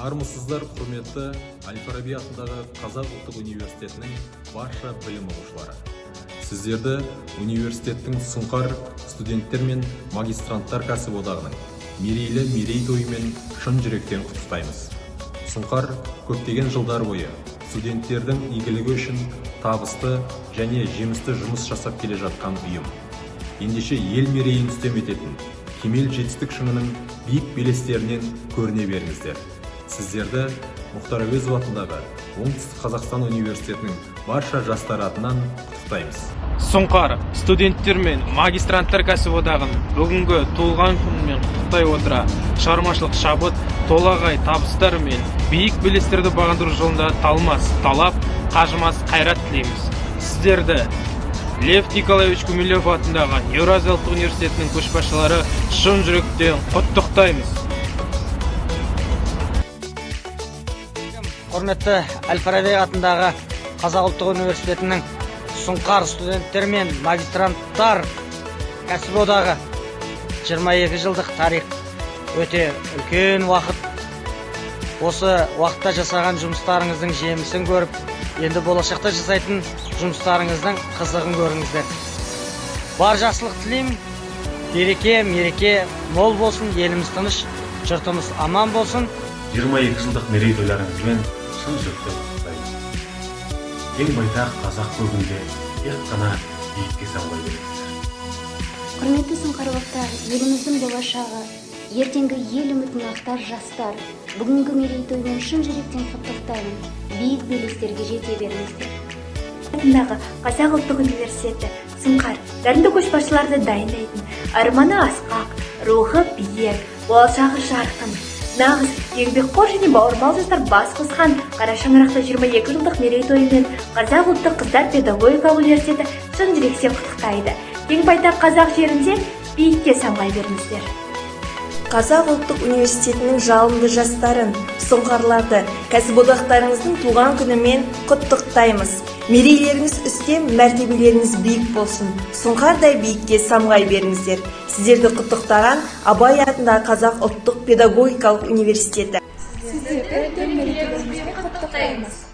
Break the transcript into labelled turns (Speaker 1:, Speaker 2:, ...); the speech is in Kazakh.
Speaker 1: Армысыздар, құрметті Әл-Фараби атындағы Қазақ ұлттық университетінің барша білім алушылары. Сіздерді университеттің сұңқар студенттер мен магистранттар кәсіподағының мерейлі мерейтойымен шын жүректен құттықтаймыз. Сұңқар көптеген жылдар бойы студенттердің игілігі үшін табысты және жемісті жұмыс жасап келе жатқан ұйым. Ендеше ел мерейін үстем ететін кемел жетістік шыңының биік белестерінен көріне беріңіздер. Сіздерді Мұхтар Әуезов атындағы Оңтүстік Қазақстан университетінің барша жастары атынан құттықтаймыз.
Speaker 2: Сұңқар студенттер мен магистранттар кәсіподағын бүгінгі туылған күнімен құттықтай отыра, шығармашылық шабыт, толағай табыстар мен биік белестерді бағындыру жолында талмас талап, қажымас қайрат тілейміз. Сіздерді Лев Николаевич Гумилев атындағы Еуразия ұлттық университетінің көшбасшылары шын жүректен құттықтаймыз.
Speaker 3: Құрметті Әл-Фараби атындағы Қазақ ұлттық университетінің Сұңқар студенттер мен магистранттар кәсіподағы 22 жылдық тарих, өте үлкен уақыт. Осы уақытта жасаған жұмыстарыңыздың жемісін көріп, енді болашақта жасайтын жұмыстарыңыздың қызығын көріңіздер. Бар жақсылық тілеймін. Береке, мереке мол болсын, еліміз тыныш, жұртымыз аман болсын.
Speaker 4: 22 жылдық мерейтойларыңызбен шын жүректен құттықтаймыз. Ең байтақ қазақ көгінде тек қана биікке самғай беріңіздер.
Speaker 5: Құрметті сұңқарлықтар, еліміздің болашағы, ертеңгі ел үмітін ақтар жастар. Бүгінгі мерейтоймен шын жүректен құттықтаймын. Биік белестерге жете беріңіздер.
Speaker 6: Атындағы Қазақ ұлттық университеті Сұңқар дарынды көшбасшыларды дайындайтын, арманы асқақ, рухы биік, болашағы жарқын, нағыз еңбекқор және бауырмал жастар бас қосқан қара шаңырақты 22 жылдық мерейтойымен Қазақ ұлттық қыздар педагогикалық университеті шын жүректен құттықтайды. Ең байтақ қазақ жерінде биікке самғай беріңіздер.
Speaker 7: Қазақ ұлттық университетінің жалынды жастарын, сұңқарларды, кәсіподақтарыңыздың туған күнімен құттықтаймыз. Мерейлеріңіз үстем, мәртебелеріңіз биік болсын. Сұңқардай биікке самғай беріңіздер. Сіздерді құттықтаған Абай атындағы Қазақ ұлттық педагогикалық университеті.
Speaker 6: Сіздерді мерейтойыңызбен құттықтаймыз.